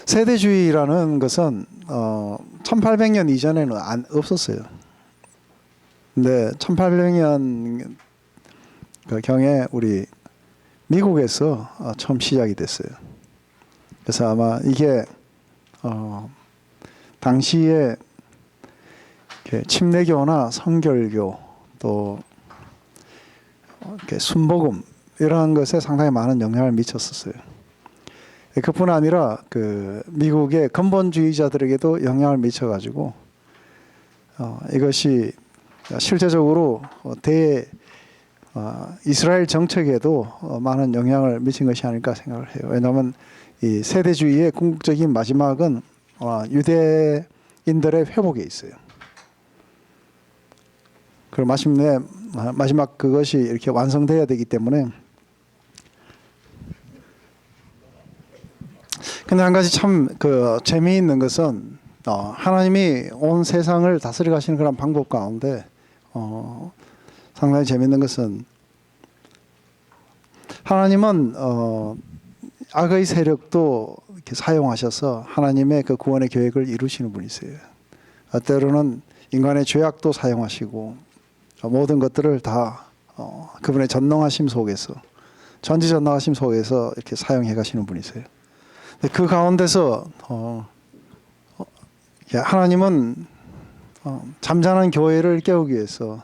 세대주의라는 것은 1800년 이전에는 없었어요. 근데 1800년 그 경에 우리 미국에서 처음 시작이 됐어요. 그래서 아마 이게 당시에 침례교나 성결교 또 순복음 이러한 것에 상당히 많은 영향을 미쳤었어요. 그뿐 아니라 그 미국의 근본주의자들에게도 영향을 미쳐가지고 이것이 실제적으로 이스라엘 정책에도 많은 영향을 미친 것이 아닐까 생각을 해요. 왜냐하면 이 세대주의의 궁극적인 마지막은 유대인들의 회복에 있어요. 그리고 마침내 마지막 그것이 이렇게 완성돼야 되기 때문에. 근데 한 가지 참 재미있는 것은 하나님이 온 세상을 다스려 가시는 그런 방법 가운데 상당히 재미있는 것은 하나님은 악의 세력도 이렇게 사용하셔서 하나님의 그 구원의 계획을 이루시는 분이세요. 때로는 인간의 죄악도 사용하시고 모든 것들을 다 그분의 전능하심 속에서 전지전능하심 속에서 이렇게 사용해 가시는 분이세요. 그 가운데서 하나님은 잠자는 교회를 깨우기 위해서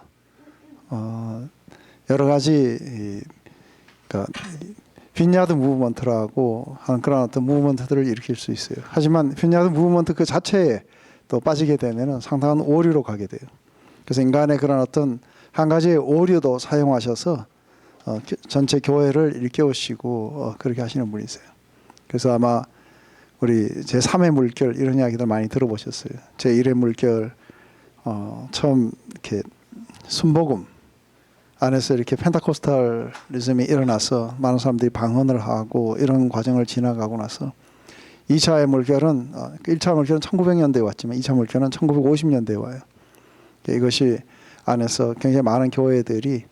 여러 가지 빈야드 무브먼트라고 하는 그런 어떤 무브먼트들을 일으킬 수 있어요. 하지만 빈야드 무브먼트 그 자체에 또 빠지게 되면 상당한 오류로 가게 돼요. 그래서 인간의 그런 어떤 한 가지의 오류도 사용하셔서 전체 교회를 일깨우시고 그렇게 하시는 분이세요. 그래서 아마 우리 제3의 물결 이런 이야기들 많이 들어보셨어요. 제1의 물결 처음 이렇게 순복음 안에서 이렇게 펜타코스탈리즘이 일어나서 많은 사람들이 방언을 하고 이런 과정을 지나가고 나서 2차의 물결은 1차 물결은 1900년대에 왔지만 2차 물결은 1950년대에 와요. 이것이 안에서 굉장히 많은 교회들이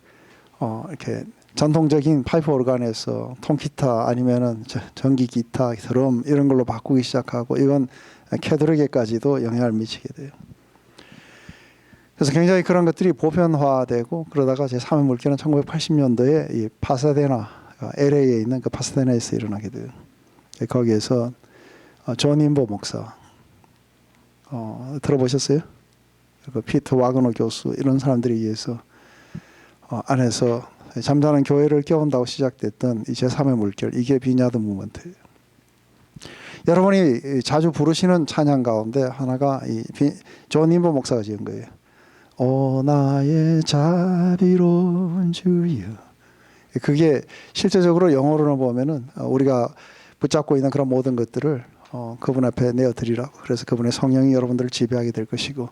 이렇게 전통적인 파이프 오르간에서 통기타 아니면은 전기 기타, 드럼 이런 걸로 바꾸기 시작하고 이건 캐드릭에까지도 영향을 미치게 돼요. 그래서 굉장히 그런 것들이 보편화되고 그러다가 제3의 물결은 1980년도에 이 파사데나, LA에 있는 그 파사데나에서 일어나게 돼요. 거기에서 존 인보 목사 들어보셨어요? 그 피터 와그너 교수 이런 사람들에 의해서 안에서 잠자는 교회를 깨운다고 시작됐던 이 제3의 물결, 이게 빈야드 무브먼트예요. 여러분이 자주 부르시는 찬양 가운데 하나가 존 인보 목사가 지은 거예요. 오 나의 자비로운 주여. 그게 실제적으로 영어로는 보면은 우리가 붙잡고 있는 그런 모든 것들을 그분 앞에 내어드리라고. 그래서 그분의 성령이 여러분들을 지배하게 될 것이고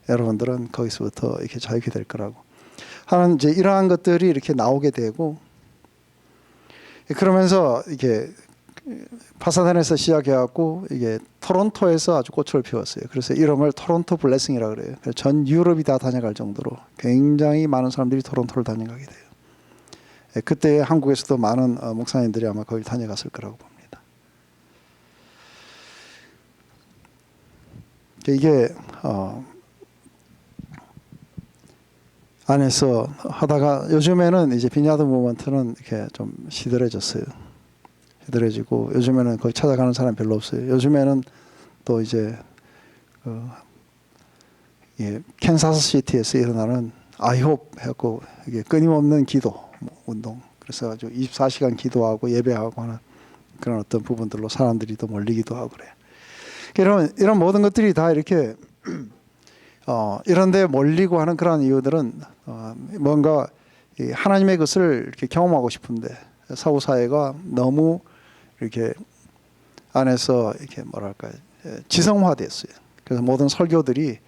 여러분들은 거기서부터 이렇게 자유케 될 거라고 하는 이제 이러한 것들이 이렇게 나오게 되고 그러면서 이게 파사단에서 시작해갖고 이게 토론토에서 아주 꽃을 피웠어요. 그래서 이름을 토론토 블레싱이라 그래요. 전 유럽이 다 다녀갈 정도로 굉장히 많은 사람들이 토론토를 다녀가게 돼요. 그때 한국에서도 많은 목사님들이 아마 거기 다녀갔을 거라고 봅니다. 이게 안에서 하다가 요즘에는 이제 빈야드 무브먼트는 이렇게 좀 시들해졌어요. 시들해지고 요즘에는 거기 찾아가는 사람 별로 없어요. 요즘에는 또 이제 캔사스 시티에서 일어나는 아이홉 해갖고 이게 끊임없는 기도 운동. 그래서 아주 24시간 기도하고 예배하고 하는 그런 어떤 부분들로 사람들이 또 몰리기도 하고 그래요. 이런 모든 것들이 다 이렇게 이런 데 몰리고 하는 그런 이유들은 뭔가 하나님의 것을 이렇게 경험하고 싶은데 사후 사회가 너무 이렇게 안에서 이렇게 뭐랄까 지성화됐어요. 그래서 모든 설교들이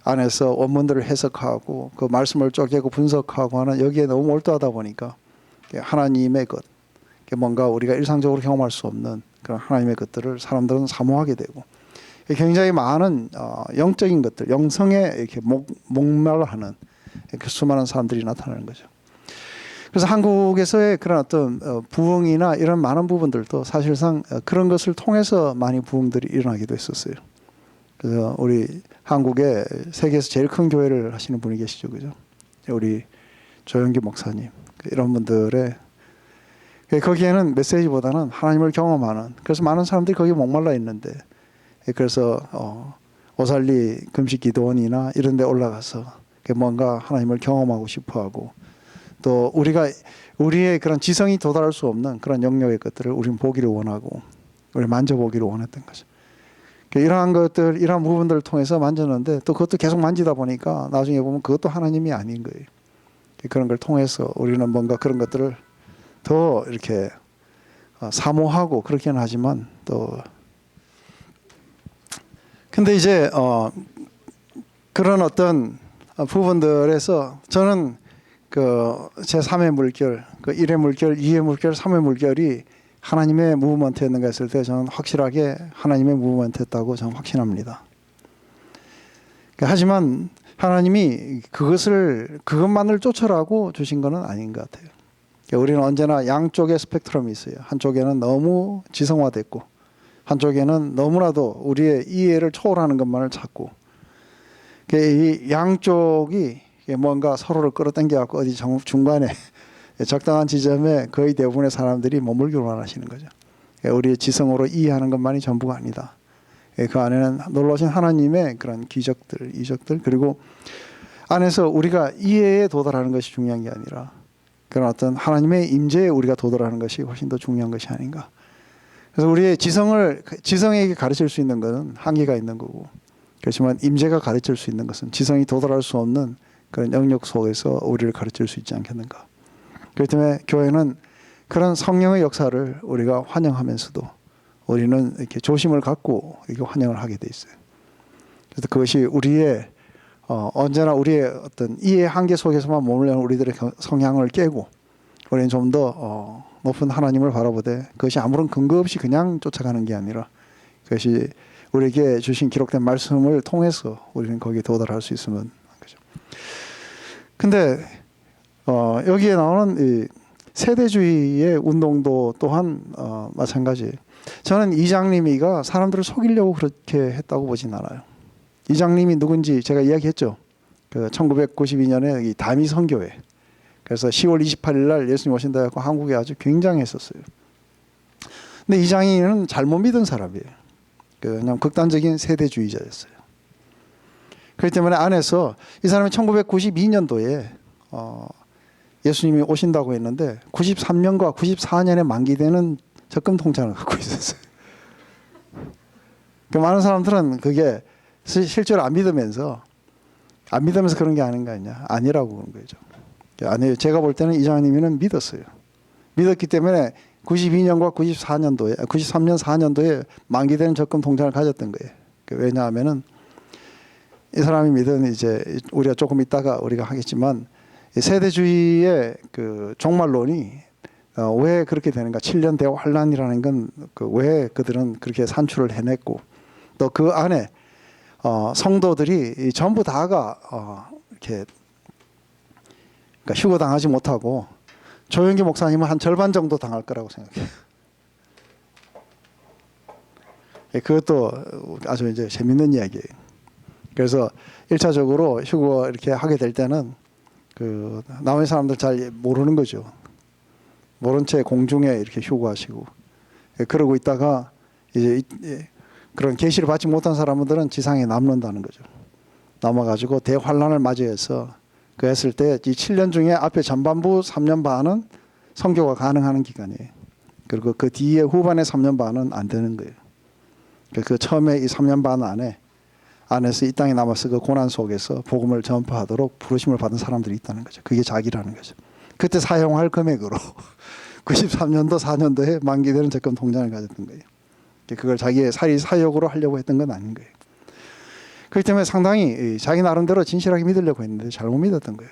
안에서 원문들을 해석하고 그 말씀을 쪼개고 분석하고 하는 여기에 너무 몰두하다 보니까 하나님의 것, 뭔가 우리가 일상적으로 경험할 수 없는 그런 하나님의 것들을 사람들은 사모하게 되고 굉장히 많은 영적인 것들, 영성에 이렇게 목말라하는 이렇게 수많은 사람들이 나타나는 거죠. 그래서 한국에서의 그런 어떤 부흥이나 이런 많은 부분들도 사실상 그런 것을 통해서 많이 부흥들이 일어나기도 했었어요. 그래서 우리 한국에 세계에서 제일 큰 교회를 하시는 분이 계시죠, 그죠? 우리 조영기 목사님 이런 분들의 거기에는 메시지보다는 하나님을 경험하는, 그래서 많은 사람들이 거기에 목말라 있는데, 그래서 오살리 금식기도원이나 이런 데 올라가서 뭔가 하나님을 경험하고 싶어하고, 또 우리의 그런 지성이 도달할 수 없는 그런 영역의 것들을 우리는 보기를 원하고 우리 만져보기를 원했던 거죠. 이러한 것들, 이러한 부분들을 통해서 만졌는데, 또 그것도 계속 만지다 보니까 나중에 보면 그것도 하나님이 아닌 거예요. 그런 걸 통해서 우리는 뭔가 그런 것들을 더 이렇게 사모하고 그렇게는 하지만, 또 근데 이제 그런 어떤 부분들에서 저는 그 제3의 물결, 그 1의 물결, 2의 물결, 3의 물결이 하나님의 무브먼트였는가 했을 때 저는 확실하게 하나님의 무브먼트였다고 저는 확신합니다. 하지만 하나님이 그것만을 쫓으라고 주신 것은 아닌 것 같아요. 우리는 언제나 양쪽의 스펙트럼이 있어요. 한쪽에는 너무 지성화됐고, 한쪽에는 너무나도 우리의 이해를 초월하는 것만을 찾고, 이 양쪽이 뭔가 서로를 끌어당겨갖고 어디 중간에 적당한 지점에 거의 대부분의 사람들이 머물기를 원하시는 거죠. 우리의 지성으로 이해하는 것만이 전부가 아니다. 그 안에는 놀라우신 하나님의 그런 기적들, 이적들, 그리고 안에서 우리가 이해에 도달하는 것이 중요한 게 아니라 그런 어떤 하나님의 임재에 우리가 도달하는 것이 훨씬 더 중요한 것이 아닌가. 그래서 우리의 지성에게 가르칠 수 있는 것은 한계가 있는 거고, 그렇지만 임재가 가르칠 수 있는 것은 지성이 도달할 수 없는 그런 영역 속에서 우리를 가르칠 수 있지 않겠는가. 그렇기 때문에 교회는 그런 성령의 역사를 우리가 환영하면서도 우리는 이렇게 조심을 갖고 이렇게 환영을 하게 돼 있어요. 그래서 그것이 우리의 언제나 우리의 어떤 이해 한계 속에서만 머물러 우리들의 성향을 깨고, 우리는 좀 더 높은 하나님을 바라보되 그것이 아무런 근거 없이 그냥 쫓아가는 게 아니라 그것이 우리에게 주신 기록된 말씀을 통해서 우리는 거기에 도달할 수 있으면 그죠. 근데 여기에 나오는 이 세대주의의 운동도 또한 마찬가지. 저는 이장님이가 사람들을 속이려고 그렇게 했다고 보진 않아요. 이장님이 누군지 제가 이야기했죠. 그 1992년에 이 다미 선교회. 그래서 10월 28일 날 예수님 오신다 해서 한국에 아주 굉장했었어요. 근데 이장님은 잘못 믿은 사람이에요. 그냥 극단적인 세대주의자였어요. 그렇기 때문에 안에서 이 사람이 1992년도에 예수님이 오신다고 했는데 93년과 94년에 만기되는 적금 통장을 갖고 있었어요. 그 많은 사람들은 그게 실제로 안 믿으면서 그런 게 아닌 거 아니냐. 아니라고 그런 거죠. 아니에요. 제가 볼 때는 이장님이는 믿었어요. 믿었기 때문에 92년과 93년도에 4년도에 만기되는 적금 통장을 가졌던 거예요. 왜냐하면은 이 사람이 믿은 이제 우리가 조금 있다가 우리가 하겠지만 세대주의의 그 종말론이 왜 그렇게 되는가? 7년 대환란이라는 건 왜 그들은 그렇게 산출을 해냈고, 또 그 안에 성도들이 전부 다가 이렇게 그러니까 휴거 당하지 못하고 조영기 목사님은 한 절반 정도 당할 거라고 생각해요. 그것도 아주 이제 재밌는 이야기예요. 그래서 1차적으로 휴거 이렇게 하게 될 때는 그 나머지 사람들 잘 모르는 거죠. 모른 채 공중에 이렇게 휴거하시고, 그러고 있다가 이제 그런 계시를 받지 못한 사람들은 지상에 남는다는 거죠. 남아가지고 대환란을 맞이해서 그 했을 때 이 7년 중에 앞에 전반부 3년 반은 선교가 가능한 기간이에요. 그리고 그 뒤에 후반에 3년 반은 안 되는 거예요. 그 처음에 이 3년 반 안에서 이 땅에 남아서 그 고난 속에서 복음을 전파하도록 부르심을 받은 사람들이 있다는 거죠. 그게 자기라는 거죠. 그때 사용할 금액으로 93년도 4년도에 만기되는 적금 통장을 가졌던 거예요. 그걸 자기의 사역으로 하려고 했던 건 아닌 거예요. 그렇기 때문에 상당히 자기 나름대로 진실하게 믿으려고 했는데 잘못 믿었던 거예요.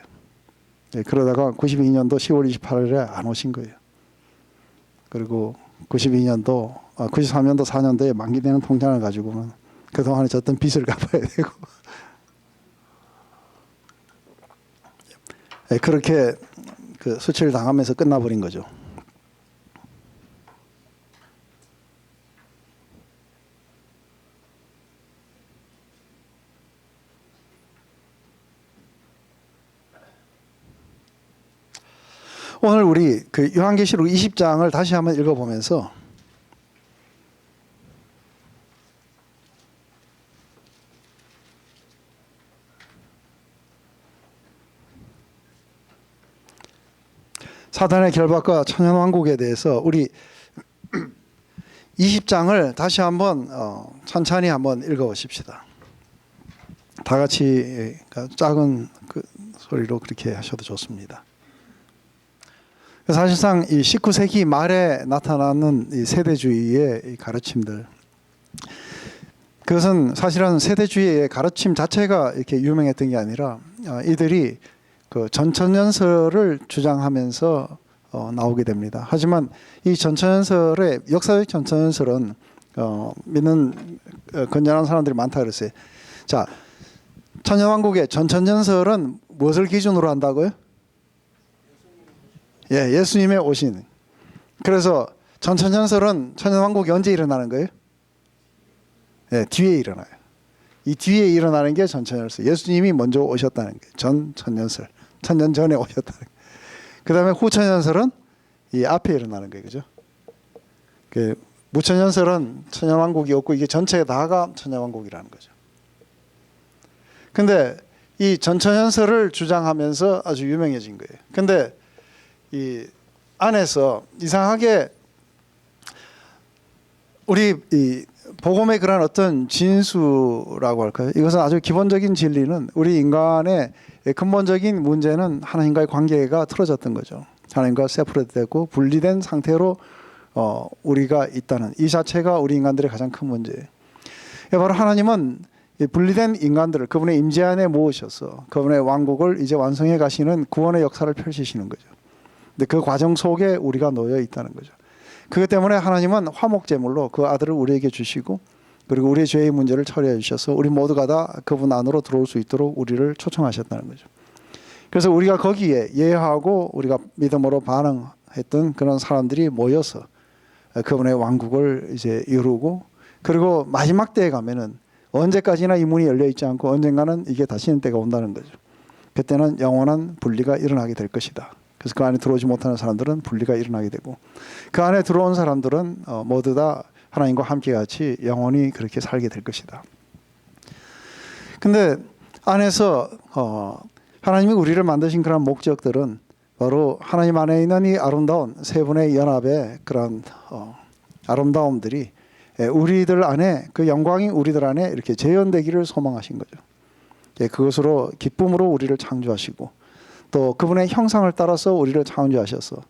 그러다가 92년도 10월 28일에 안 오신 거예요. 그리고 93년도 4년도에 만기되는 통장을 가지고는 그동안에 졌던 빚을 갚아야 되고 그렇게 그 수치를 당하면서 끝나버린 거죠. 오늘 우리 그 요한계시록 20장을 다시 한번 읽어보면서 사단의 결박과 천연왕국에 대해서 우리 20장을 다시 한번 천천히 한번 읽어보십시다. 다 같이 작은 그 소리로 그렇게 하셔도 좋습니다. 사실상 이 19세기 말에 나타나는 이 세대주의의 가르침들, 그것은 사실은 세대주의의 가르침 자체가 이렇게 유명했던 게 아니라 이들이 그 전천연설을 주장하면서 나오게 됩니다. 하지만 이 전천연설의 역사적 전천연설은 믿는 건전한 사람들이 많다 그랬어요. 자, 천년왕국의 전천연설은 무엇을 기준으로 한다고요? 예, 예수님의 오신. 그래서 전천연설은 천년왕국이 언제 일어나는 거예요? 예, 뒤에 일어나요. 이 뒤에 일어나는 게 전천연설. 예수님이 먼저 오셨다는 게 전천연설. 천년 전에 오셨다는 게. 그 다음에 후천연설은 이 앞에 일어나는 거예요. 그죠? 그 무천연설은 천년왕국이 없고 이게 전체 다가 천년왕국이라는 거죠. 근데 이 전천연설을 주장하면서 아주 유명해진 거예요. 근데 이 안에서 이상하게 우리 이 복음의 그런 어떤 진수라고 할까요? 이것은 아주 기본적인 진리는 우리 인간의 근본적인 문제는 하나님과의 관계가 틀어졌던 거죠. 하나님과 세퍼레이트되고 분리된 상태로 우리가 있다는 이 자체가 우리 인간들의 가장 큰 문제예요. 바로 하나님은 분리된 인간들을 그분의 임재 안에 모으셔서 그분의 왕국을 이제 완성해 가시는 구원의 역사를 펼치시는 거죠. 근데 그 과정 속에 우리가 놓여 있다는 거죠. 그것 때문에 하나님은 화목제물로 그 아들을 우리에게 주시고 그리고 우리의 죄의 문제를 처리해 주셔서 우리 모두가 다 그분 안으로 들어올 수 있도록 우리를 초청하셨다는 거죠. 그래서 우리가 거기에 예하고 우리가 믿음으로 반응했던 그런 사람들이 모여서 그분의 왕국을 이제 이루고 그리고 마지막 때에 가면은 언제까지나 이 문이 열려 있지 않고 언젠가는 이게 닫히는 때가 온다는 거죠. 그때는 영원한 분리가 일어나게 될 것이다. 그래서 그 안에 들어오지 못하는 사람들은 분리가 일어나게 되고 그 안에 들어온 사람들은 모두 다 하나님과 함께 같이 영원히 그렇게 살게 될 것이다. 근데 안에서 하나님이 우리를 만드신 그런 목적들은 바로 하나님 안에 있는 이 아름다운 세 분의 연합의 그런 아름다움들이 우리들 안에 그 영광이 우리들 안에 이렇게 재현되기를 소망하신 거죠. 그것으로 기쁨으로 우리를 창조하시고 또 그분의 형상을 따라서 우리를 창조하셔서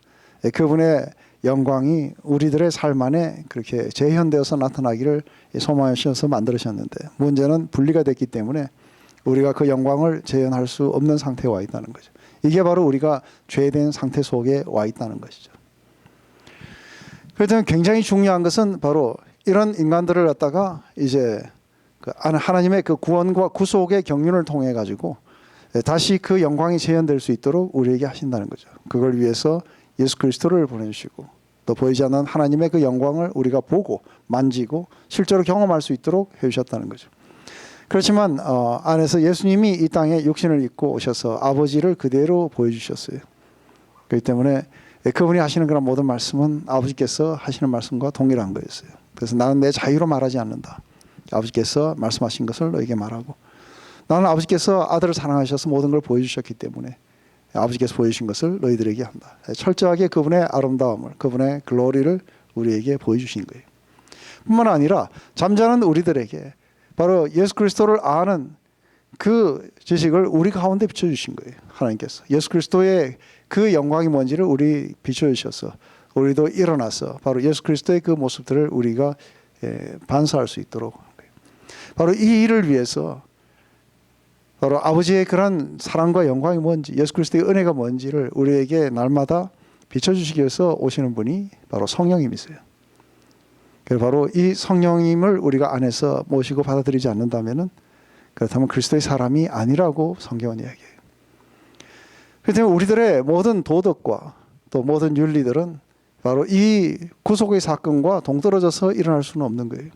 그분의 영광이 우리들의 삶 안에 그렇게 재현되어서 나타나기를 소망하셔서 만들으셨는데 문제는 분리가 됐기 때문에 우리가 그 영광을 재현할 수 없는 상태에 와 있다는 거죠. 이게 바로 우리가 죄된 상태 속에 와 있다는 것이죠. 그래서 굉장히 중요한 것은 바로 이런 인간들을 갖다가 이제 하나님의 그 구원과 구속의 경륜을 통해 가지고 다시 그 영광이 재현될 수 있도록 우리에게 하신다는 거죠. 그걸 위해서 예수 그리스도를 보내주시고 또 보이지 않는 하나님의 그 영광을 우리가 보고 만지고 실제로 경험할 수 있도록 해주셨다는 거죠. 그렇지만 안에서 예수님이 이 땅에 육신을 입고 오셔서 아버지를 그대로 보여주셨어요. 그렇기 때문에 그분이 하시는 그런 모든 말씀은 아버지께서 하시는 말씀과 동일한 거였어요. 그래서 나는 내 자유로 말하지 않는다. 아버지께서 말씀하신 것을 너에게 말하고 나는 아버지께서 아들을 사랑하셔서 모든 걸 보여주셨기 때문에 아버지께서 보여주신 것을 너희들에게 한다. 철저하게 그분의 아름다움을 그분의 글로리를 우리에게 보여주신 거예요. 뿐만 아니라 잠자는 우리들에게 바로 예수 그리스도를 아는 그 지식을 우리 가운데 비춰주신 거예요. 하나님께서 예수 그리스도의 그 영광이 뭔지를 우리 비춰주셔서 우리도 일어나서 바로 예수 그리스도의 그 모습들을 우리가 반사할 수 있도록 한 거예요. 바로 이 일을 위해서 바로 아버지의 그런 사랑과 영광이 뭔지 예수 그리스도의 은혜가 뭔지를 우리에게 날마다 비춰주시기 위해서 오시는 분이 바로 성령님이세요. 그래서 바로 이 성령님을 우리가 안에서 모시고 받아들이지 않는다면은 그렇다면 그리스도의 사람이 아니라고 성경은 이야기해요. 그렇기 때문에 우리들의 모든 도덕과 또 모든 윤리들은 바로 이 구속의 사건과 동떨어져서 일어날 수는 없는 거예요.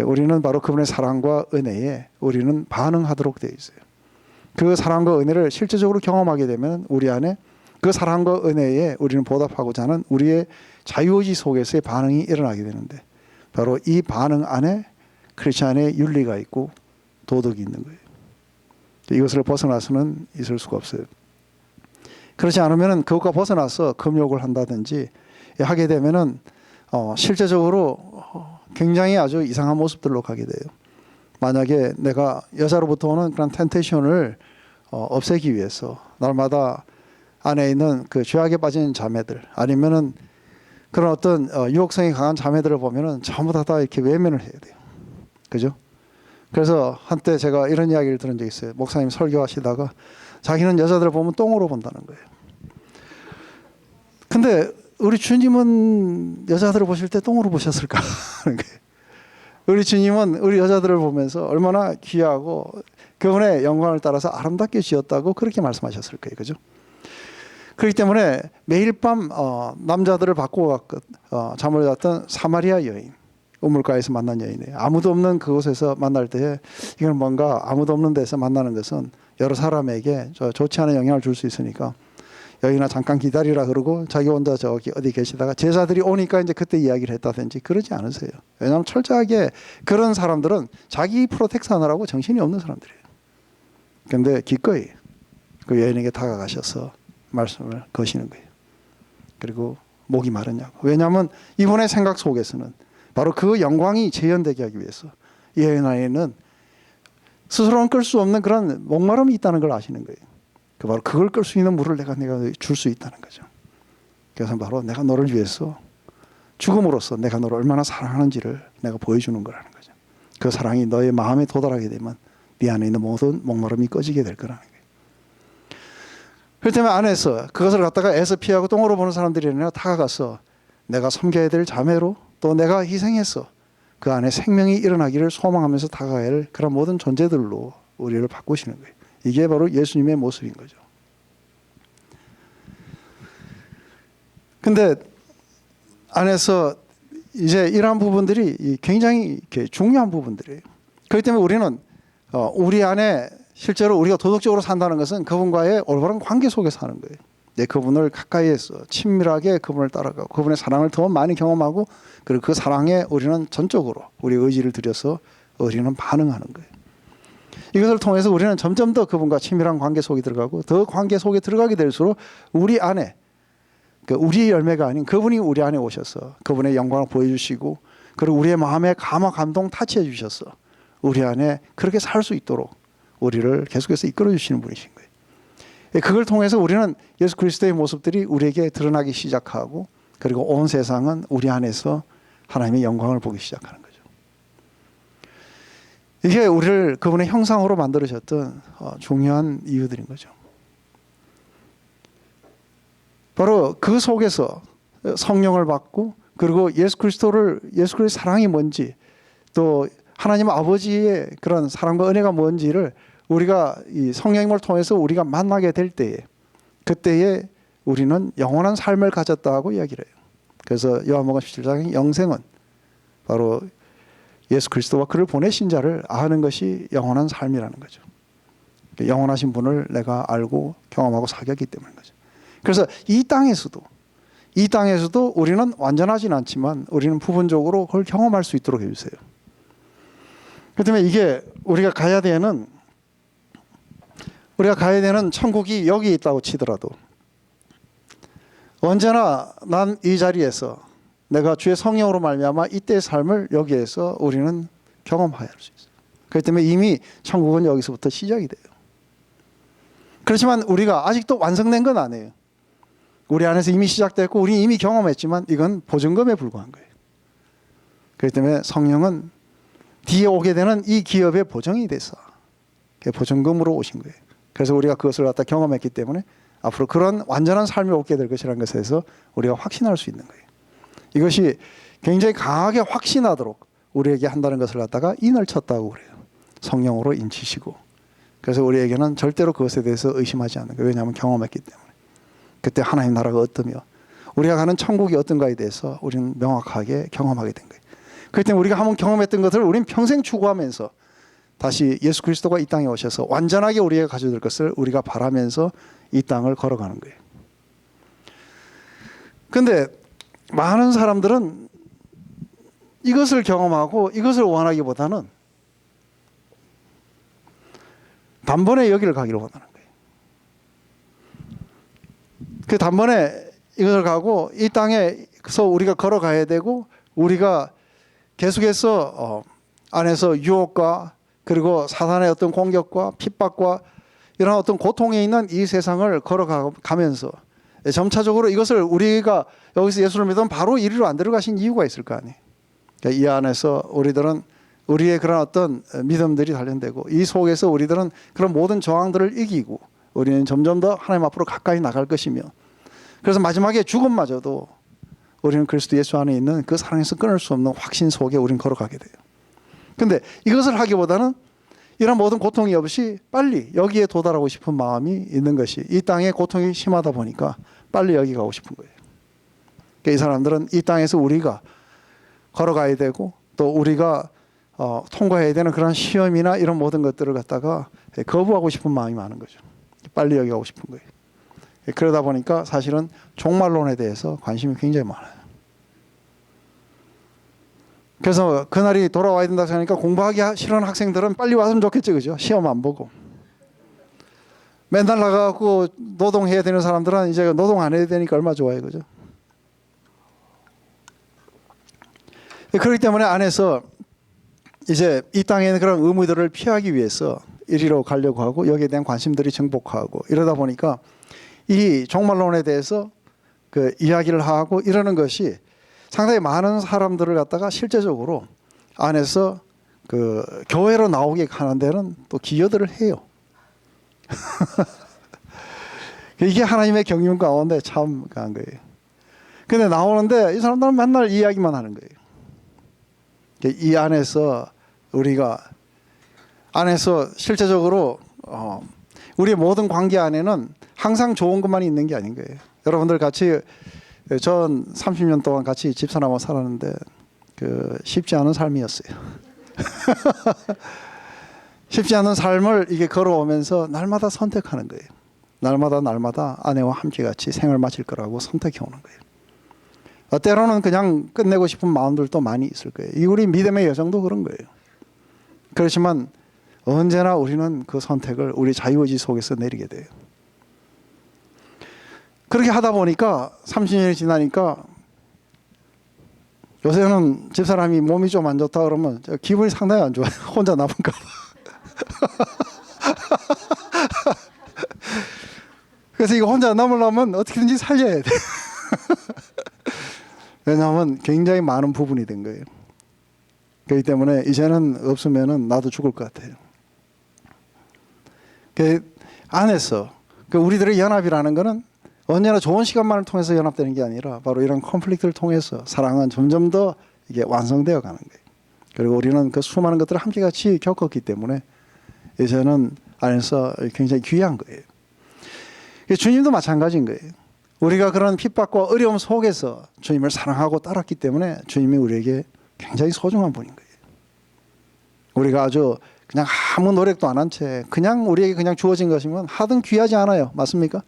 우리는 바로 그분의 사랑과 은혜에 우리는 반응하도록 되어 있어요. 그 사랑과 은혜를 실제적으로 경험하게 되면 우리 안에 그 사랑과 은혜에 우리는 보답하고자 하는 우리의 자유의지 속에서의 반응이 일어나게 되는데, 바로 이 반응 안에 크리스찬의 윤리가 있고 도덕이 있는 거예요. 이것을 벗어나서는 있을 수가 없어요. 그렇지 않으면 그것과 벗어나서 금욕을 한다든지 하게 되면은 실제적으로 굉장히 아주 이상한 모습들로 가게 돼요. 만약에 내가 여자로부터 오는 그런 텐테이션을 없애기 위해서 날마다 안에 있는 그 죄악에 빠진 자매들, 아니면은 그런 어떤 유혹성이 강한 자매들을 보면은 전부 다 이렇게 외면을 해야 돼요. 그죠? 그래서 한때 제가 이런 이야기를 들은 적이 있어요. 목사님 설교하시다가 자기는 여자들을 보면 똥으로 본다는 거예요. 근데 우리 주님은 여자들을 보실 때 똥으로 보셨을까? 우리 주님은 우리 여자들을 보면서 얼마나 귀하고 그분의 영광을 따라서 아름답게 지었다고 그렇게 말씀하셨을 거예요. 그죠? 그렇기 때문에 매일 밤 남자들을 바꾸어 잠을 잤던 사마리아 여인, 우물가에서 만난 여인이에요. 아무도 없는 그곳에서 만날 때 이건 뭔가 아무도 없는 데서 만나는 것은 여러 사람에게 좋지 않은 영향을 줄 수 있으니까 여인아 잠깐 기다리라 그러고 자기 혼자 저기 어디 계시다가 제자들이 오니까 이제 그때 이야기를 했다든지 그러지 않으세요. 왜냐하면 철저하게 그런 사람들은 자기 프로텍트 하느라고 정신이 없는 사람들이에요. 그런데 기꺼이 그 여인에게 다가가셔서 말씀을 거시는 거예요. 그리고 목이 마르냐고. 왜냐하면 이분의 생각 속에서는 바로 그 영광이 재현되게 하기 위해서 이 여인 안에는 스스로는 끌 수 없는 그런 목마름이 있다는 걸 아시는 거예요. 바로 그걸 끌 수 있는 물을 내가 줄 수 있다는 거죠. 그래서 바로 내가 너를 위해서 죽음으로써 내가 너를 얼마나 사랑하는지를 내가 보여주는 거라는 거죠. 그 사랑이 너의 마음에 도달하게 되면 네 안에 있는 모든 목마름이 꺼지게 될 거라는 거예요. 그렇기 때문에 안에서 그것을 갖다가 애서 피하고 똥으로 보는 사람들이 아니라 다가가서 내가 섬겨야 될 자매로 또 내가 희생해서 그 안에 생명이 일어나기를 소망하면서 다가가야 할 그런 모든 존재들로 우리를 바꾸시는 거예요. 이게 바로 예수님의 모습인 거죠. 근데 안에서 이제 이러한 부분들이 굉장히 중요한 부분들이에요. 그렇기 때문에 우리는 우리 안에 실제로 우리가 도덕적으로 산다는 것은 그분과의 올바른 관계 속에서 사는 거예요. 네, 그분을 가까이에서 친밀하게 그분을 따라가고 그분의 사랑을 더 많이 경험하고 그리고 그 사랑에 우리는 전적으로 우리 의지를 들여서 우리는 반응하는 거예요. 이것을 통해서 우리는 점점 더 그분과 친밀한 관계 속에 들어가고 더 관계 속에 들어가게 될수록 우리 안에 우리의 열매가 아닌 그분이 우리 안에 오셔서 그분의 영광을 보여주시고 그리고 우리의 마음에 감화 감동 타치해 주셔서 우리 안에 그렇게 살 수 있도록 우리를 계속해서 이끌어 주시는 분이신 거예요. 그걸 통해서 우리는 예수 그리스도의 모습들이 우리에게 드러나기 시작하고 그리고 온 세상은 우리 안에서 하나님의 영광을 보기 시작하는 거죠. 이게 우리를 그분의 형상으로 만들으셨던 중요한 이유들인 거죠. 바로 그 속에서 성령을 받고 그리고 예수 그리스도의 사랑이 뭔지 또 하나님 아버지의 그런 사랑과 은혜가 뭔지를 우리가 이 성령님을 통해서 우리가 만나게 될 때에 그때에 우리는 영원한 삶을 가졌다고 이야기를 해요. 그래서 요한복음 17장의 영생은 바로 예수 그리스도와 그를 보내신 자를 아는 것이 영원한 삶이라는 거죠. 영원하신 분을 내가 알고 경험하고 사귀었기 때문인 거죠. 그래서 이 땅에서도 우리는 완전하진 않지만 우리는 부분적으로 그걸 경험할 수 있도록 해주세요. 그렇기 때문에 이게 우리가 가야 되는 천국이 여기 있다고 치더라도 언제나 난 이 자리에서 내가 주의 성령으로 말미암아 이때의 삶을 여기에서 우리는 경험해야 할 수 있어요. 그렇기 때문에 이미 천국은 여기서부터 시작이 돼요. 그렇지만 우리가 아직도 완성된 건 아니에요. 우리 안에서 이미 시작됐고 우리 이미 경험했지만 이건 보증금에 불과한 거예요. 그렇기 때문에 성령은 뒤에 오게 되는 이 기업의 보증이 돼서 보증금으로 오신 거예요. 그래서 우리가 그것을 갖다 경험했기 때문에 앞으로 그런 완전한 삶이 오게 될 것이라는 것에서 우리가 확신할 수 있는 거예요. 이것이 굉장히 강하게 확신하도록 우리에게 한다는 것을 갖다가 인을 쳤다고 그래요. 성령으로 인치시고 그래서 우리에게는 절대로 그것에 대해서 의심하지 않는 거예요. 왜냐하면 경험했기 때문에. 그때 하나님 나라가 어떠며 우리가 가는 천국이 어떤가에 대해서 우리는 명확하게 경험하게 된 거예요. 그렇기 때문에 우리가 한번 경험했던 것을 우리는 평생 추구하면서 다시 예수 그리스도가 이 땅에 오셔서 완전하게 우리에게 가져줄 것을 우리가 바라면서 이 땅을 걸어가는 거예요. 그런데 많은 사람들은 이것을 경험하고 이것을 원하기보다는 단번에 여기를 가기를 원하는 거예요. 그 단번에 이것을 가고 이 땅에서 우리가 걸어가야 되고 우리가 계속해서 안에서 유혹과 그리고 사단의 어떤 공격과 핍박과 이런 어떤 고통에 있는 이 세상을 걸어가면서 점차적으로 이것을 우리가 여기서 예수를 믿으면 바로 이리로 안 들어가신 이유가 있을 거 아니에요. 그러니까 이 안에서 우리들은 우리의 그런 어떤 믿음들이 단련되고 이 속에서 우리들은 그런 모든 저항들을 이기고 우리는 점점 더 하나님 앞으로 가까이 나갈 것이며 그래서 마지막에 죽음마저도 우리는 그리스도 예수 안에 있는 그 사랑에서 끊을 수 없는 확신 속에 우리는 걸어가게 돼요. 그런데 이것을 하기보다는 이런 모든 고통이 없이 빨리 여기에 도달하고 싶은 마음이 있는 것이 이 땅에 고통이 심하다 보니까 빨리 여기 가고 싶은 거예요. 그러니까 이 사람들은 이 땅에서 우리가 걸어가야 되고 또 우리가 통과해야 되는 그런 시험이나 이런 모든 것들을 갖다가 거부하고 싶은 마음이 많은 거죠. 빨리 여기 가고 싶은 거예요. 그러다 보니까 사실은 종말론에 대해서 관심이 굉장히 많아요. 그래서 그날이 돌아와야 된다고 하니까 공부하기 싫은 학생들은 빨리 왔으면 좋겠죠. 그죠? 시험 안 보고. 맨날 나가고 노동해야 되는 사람들은 이제 노동 안 해야 되니까 얼마나 좋아요. 그죠? 그렇기 때문에 안에서 이제 이 땅에 있는 그런 의무들을 피하기 위해서 이리로 가려고 하고 여기에 대한 관심들이 증폭하고 이러다 보니까 이 종말론에 대해서 그 이야기를 하고 이러는 것이 상당히 많은 사람들을 갖다가 실제적으로 안에서 그 교회로 나오게 하는 데는 또 기여들을 해요. 이게 하나님의 경륜 가운데 참 강한 거예요. 근데 나오는데 이 사람들은 맨날 이야기만 하는 거예요. 이 안에서 우리가 안에서 실제적으로 우리의 모든 관계 안에는 항상 좋은 것만 있는 게 아닌 거예요. 여러분들 같이 전 30년 동안 같이 집사람하고 살았는데 그 쉽지 않은 삶이었어요. 쉽지 않은 삶을 이게 걸어오면서 날마다 선택하는 거예요. 날마다 아내와 함께 같이 생을 마칠 거라고 선택해 오는 거예요. 때로는 그냥 끝내고 싶은 마음들도 많이 있을 거예요. 이 우리 믿음의 여정도 그런 거예요. 그렇지만 언제나 우리는 그 선택을 우리 자유의지 속에서 내리게 돼요. 그렇게 하다 보니까 30년이 지나니까 요새는 집사람이 몸이 좀 안 좋다 그러면 기분이 상당히 안 좋아요. 혼자 남은가 봐. 그래서 이거 혼자 남으려면 어떻게든지 살려야 돼. 왜냐하면 굉장히 많은 부분이 된 거예요. 그렇기 때문에 이제는 없으면 나도 죽을 것 같아요. 그 안에서 그 우리들의 연합이라는 거는 언제나 좋은 시간만을 통해서 연합되는 게 아니라 바로 이런 컨플릭트를 통해서 사랑은 점점 더 이게 완성되어 가는 거예요. 그리고 우리는 그 수많은 것들을 함께 같이 겪었기 때문에 이제는 안에서 굉장히 귀한 거예요. 주님도 마찬가지인 거예요. 우리가 그런 핍박과 어려움 속에서 주님을 사랑하고 따랐기 때문에 주님이 우리에게 굉장히 소중한 분인 거예요. 우리가 아주 그냥 아무 노력도 안 한 채 그냥 우리에게 그냥 주어진 것이면 하등 귀하지 않아요. 맞습니까?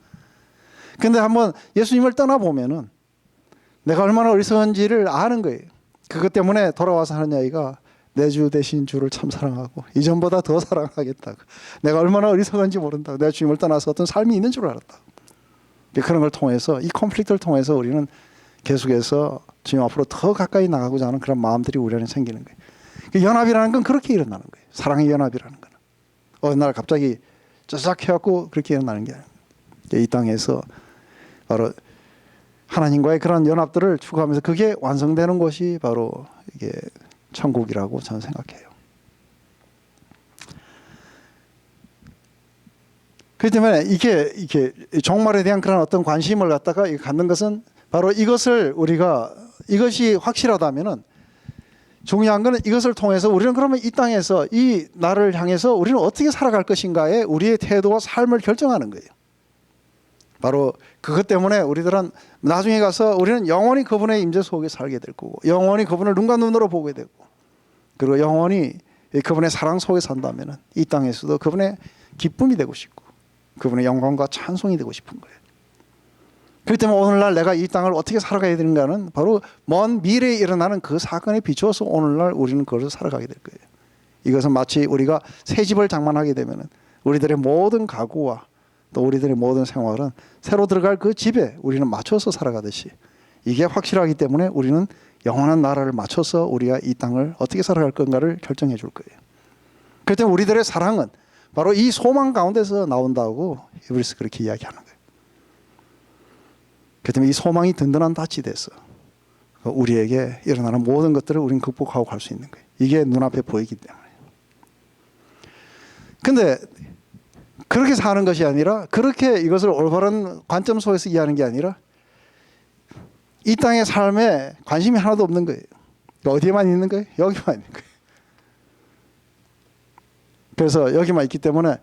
근데 한번 예수님을 떠나보면은 내가 얼마나 어리석은지를 아는 거예요. 그것 때문에 돌아와서 하는 이야기가 내 주 대신 주를 참 사랑하고 이전보다 더 사랑하겠다고. 내가 얼마나 어리석은지 모른다고. 내가 주님을 떠나서 어떤 삶이 있는 줄 알았다. 그런 걸 통해서 이 컨플릭트를 통해서 우리는 계속해서 주님 앞으로 더 가까이 나가고자 하는 그런 마음들이 우리 안에 생기는 거예요. 연합이라는 건 그렇게 일어나는 거예요. 사랑의 연합이라는 거는. 어느 날 갑자기 쩌싹 해갖고 그렇게 일어나는 게 아니에요. 이 땅에서 바로 하나님과의 그런 연합들을 추구하면서 그게 완성되는 것이 바로 이게 천국이라고 저는 생각해요. 그렇기 때문에 이게 종말에 대한 그런 어떤 관심을 갖다가 갖는 것은 바로 이것이 확실하다면은 중요한 것은 이것을 통해서 우리는 그러면 이 땅에서 이 나를 향해서 우리는 어떻게 살아갈 것인가에 우리의 태도와 삶을 결정하는 거예요. 바로 그것 때문에 우리들은 나중에 가서 우리는 영원히 그분의 임재 속에 살게 될 거고, 영원히 그분을 눈과 눈으로 보게 되고, 그리고 영원히 그분의 사랑 속에 산다면 이 땅에서도 그분의 기쁨이 되고 싶고 그분의 영광과 찬송이 되고 싶은 거예요. 그렇기 때문에 오늘날 내가 이 땅을 어떻게 살아가야 되는가는 바로 먼 미래에 일어나는 그 사건에 비추어서 오늘날 우리는 그것을 살아가게 될 거예요. 이것은 마치 우리가 새 집을 장만하게 되면 우리들의 모든 가구와 또 우리들의 모든 생활은 새로 들어갈 그 집에 우리는 맞춰서 살아가듯이, 이게 확실하기 때문에 우리는 영원한 나라를 맞춰서 우리가 이 땅을 어떻게 살아갈 건가를 결정해 줄 거예요. 그렇기 때문에 우리들의 사랑은 바로 이 소망 가운데서 나온다고 히브리서 그렇게 이야기하는 거예요. 그렇기 때문에 이 소망이 든든한 닻이 돼서 우리에게 일어나는 모든 것들을 우리는 극복하고 갈 수 있는 거예요. 이게 눈앞에 보이기 때문에. 근데 그렇게 사는 것이 아니라, 그렇게 이것을 올바른 관점 속에서 이해하는 게 아니라 이 땅의 삶에 관심이 하나도 없는 거예요. 어디에만 있는 거예요? 여기만 있는 거예요. 그래서 여기만 있기 때문에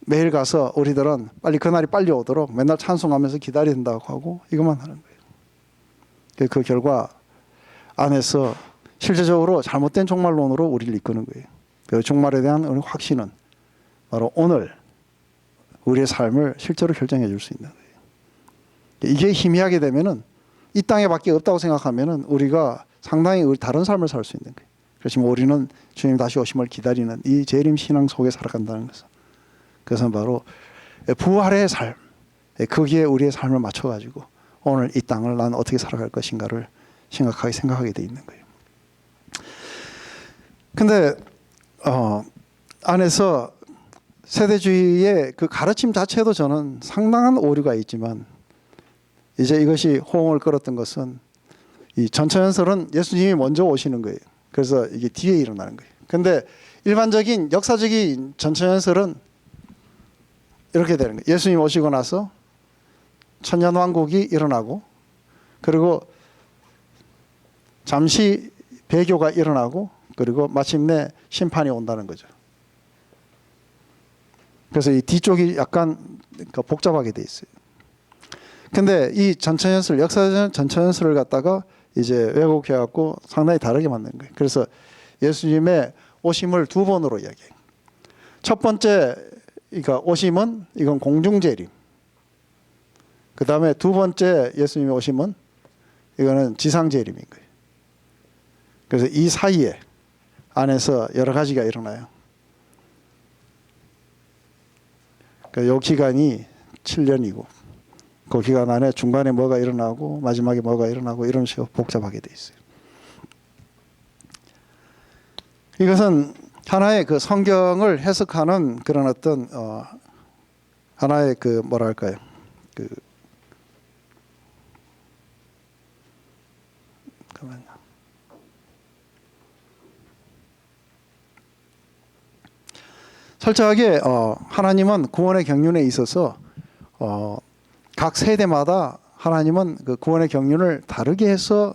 매일 가서 우리들은 빨리 그날이 빨리 오도록 맨날 찬송하면서 기다려야 된다고 하고 이것만 하는 거예요. 그 결과 안에서 실제적으로 잘못된 종말론으로 우리를 이끄는 거예요. 그 종말에 대한 우리 확신은 바로 오늘 우리의 삶을 실제로 결정해 줄 수 있는 거예요. 이게 희미하게 되면은 이 땅에 밖에 없다고 생각하면은 우리가 상당히 다른 삶을 살 수 있는 거예요. 그렇지만 우리는 주님 다시 오심을 기다리는 이 재림 신앙 속에 살아간다는 것은, 그것은 바로 부활의 삶, 거기에 우리의 삶을 맞춰가지고 오늘 이 땅을 난 어떻게 살아갈 것인가를 생각하게 돼 있는 거예요. 근데 안에서 세대주의의 그 가르침 자체도 저는 상당한 오류가 있지만, 이제 이것이 호응을 끌었던 것은 이 전처연설은 예수님이 먼저 오시는 거예요. 그래서 이게 뒤에 일어나는 거예요. 근데 일반적인 역사적인 전처연설은 이렇게 되는 거예요. 예수님 오시고 나서 천년왕국이 일어나고, 그리고 잠시 배교가 일어나고, 그리고 마침내 심판이 온다는 거죠. 그래서 이 뒤쪽이 약간 복잡하게 돼 있어요. 근데 이 전처연설, 역사적 전처연설을 갖다가 이제 왜곡해 갖고 상당히 다르게 만든 거예요. 그래서 예수님의 오심을 두 번으로 이야기해요. 첫 번째, 그러니까 오심은 이건 공중재림. 그 다음에 두 번째 예수님의 오심은 이거는 지상재림인 거예요. 그래서 이 사이에 안에서 여러 가지가 일어나요. 그러니까 이 기간이 7년이고 그 기간 안에 중간에 뭐가 일어나고 마지막에 뭐가 일어나고 이런 식으로 복잡하게 돼 있어요. 이것은 하나의 그 성경을 해석하는 그런 어떤 하나의 그 뭐랄까요, 철저하게 하나님은 구원의 경륜에 있어서 각 세대마다 하나님은 그 구원의 경륜을 다르게 해서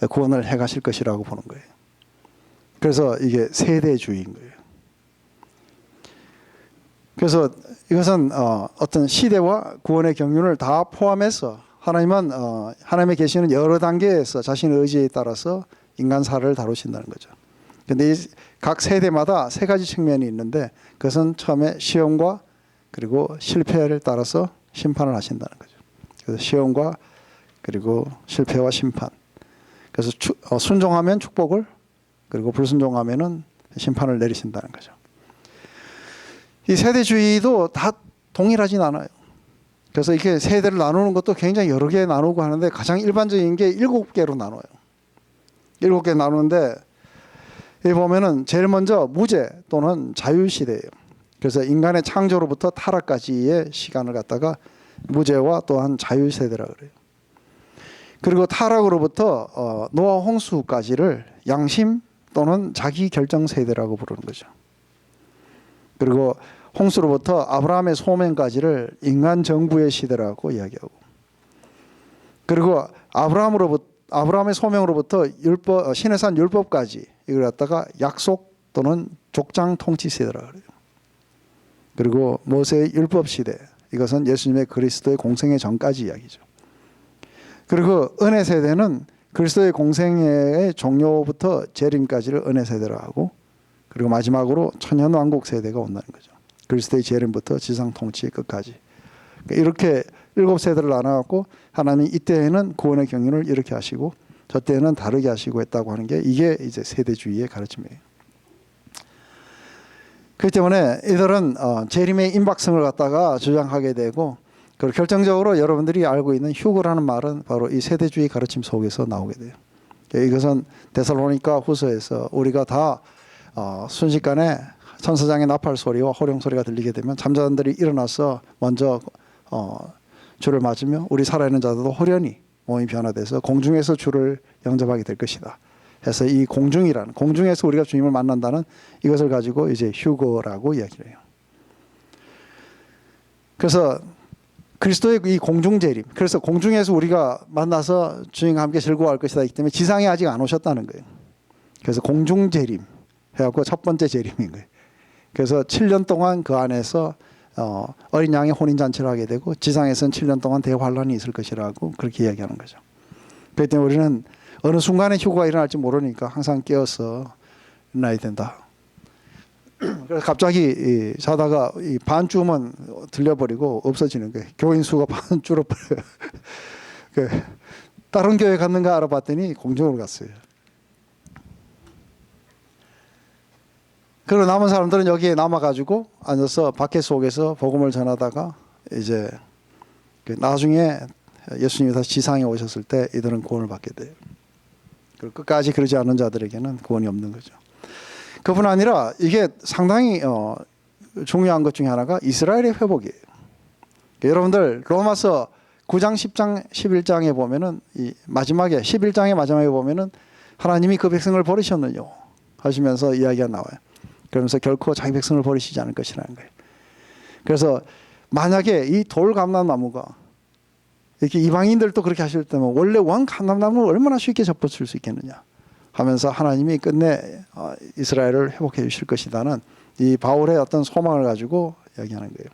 구원을 해가실 것이라고 보는 거예요. 그래서 이게 세대주의인 거예요. 그래서 이것은 어떤 시대와 구원의 경륜을 다 포함해서 하나님은 하나님의 계시는 여러 단계에서 자신의 의지에 따라서 인간사를 다루신다는 거죠. 그런데 각 세대마다 세 가지 측면이 있는데, 그것은 처음에 시험과 그리고 실패를 따라서 심판을 하신다는 거죠. 그래서 시험과 그리고 실패와 심판. 그래서 순종하면 축복을, 그리고 불순종하면은 심판을 내리신다는 거죠. 이 세대주의도 다 동일하진 않아요. 그래서 이렇게 세대를 나누는 것도 굉장히 여러 개 나누고 하는데, 가장 일반적인 게 7개로 나눠요. 7개 나누는데, 여기 보면은 제일 먼저 무죄 또는 자유시대예요. 그래서 인간의 창조로부터 타락까지의 시간을 갖다가 무죄와 또한 자유세대라 그래요. 그리고 타락으로부터 노아 홍수까지를 양심 또는 자기결정세대라고 부르는 거죠. 그리고 홍수로부터 아브라함의 소명까지를 인간 정부의 시대라고 이야기하고, 그리고 아브라함으로부터 아브라함의 소명으로부터 율법, 시내산 율법까지 이걸 갖다가 약속 또는 족장 통치 세대라 그래요. 그리고 모세의 율법 시대, 이것은 예수님의 그리스도의 공생애 전까지 이야기죠. 그리고 은혜 세대는 그리스도의 공생애의 종료부터 재림까지를 은혜 세대라 하고, 그리고 마지막으로 천년왕국 세대가 온다는 거죠. 그리스도의 재림부터 지상 통치 끝까지. 이렇게 7세대를 나눠갖고 하나님 이때에는 구원의 경륜을 이렇게 하시고 저 때에는 다르게 하시고 했다고 하는 게 이게 이제 세대주의의 가르침이에요. 그렇기 때문에 이들은 재림의 임박성을 갖다가 주장하게 되고, 그리고 결정적으로 여러분들이 알고 있는 휴거라는 말은 바로 이 세대주의 가르침 속에서 나오게 돼요. 이것은 데살로니가 후서에서 우리가 다 순식간에 천사장의 나팔 소리와 호령 소리가 들리게 되면 잠자는들이 일어나서 먼저 주를 맞으며 우리 살아있는 자들도 호련히 몸이 변화돼서 공중에서 주를 영접하게 될 것이다 해서 이 공중이라는, 공중에서 우리가 주님을 만난다는 이것을 가지고 이제 휴거라고 이야기를 해요. 그래서 그리스도의 이 공중재림, 그래서 공중에서 우리가 만나서 주님과 함께 즐거워할 것이다 이기 때문에 지상에 아직 안 오셨다는 거예요. 그래서 공중재림 해갖고 첫 번째 재림인 거예요. 그래서 7년 동안 그 안에서 어린 양의 혼인잔치를 하게 되고 지상에서는 7년 동안 대환란이 있을 것이라고 그렇게 이야기하는 거죠. 그렇기 때문에 우리는 어느 순간에 휴거가 일어날지 모르니까 항상 깨어서 일어나야 된다. 그래서 갑자기 자다가 반쯤은 들려버리고 없어지는 거예요. 교인 수가 반 줄어버려요. 다른 교회 갔는가 알아봤더니 공중으로 갔어요. 그리고 남은 사람들은 여기에 남아가지고 앉아서 밖에 속에서 복음을 전하다가 이제 나중에 예수님이 다시 지상에 오셨을 때 이들은 구원을 받게 돼요. 그리고 끝까지 그러지 않은 자들에게는 구원이 없는 거죠. 그뿐 아니라 이게 상당히 중요한 것 중에 하나가 이스라엘의 회복이에요. 여러분들 로마서 9장, 10장, 11장에 보면은 이 마지막에 11장의 마지막에 보면은 하나님이 그 백성을 버리셨느냐 하시면서 이야기가 나와요. 그러면서 결코 자기 백성을 버리시지 않을 것이라는 거예요. 그래서 만약에 이 돌감람나무가 이렇게 이방인들도 그렇게 하실 때면 원래 왕감람나무를 얼마나 쉽게 접붙일 수 있겠느냐 하면서 하나님이 끝내 이스라엘을 회복해 주실 것이다는 이 바울의 어떤 소망을 가지고 이야기하는 거예요.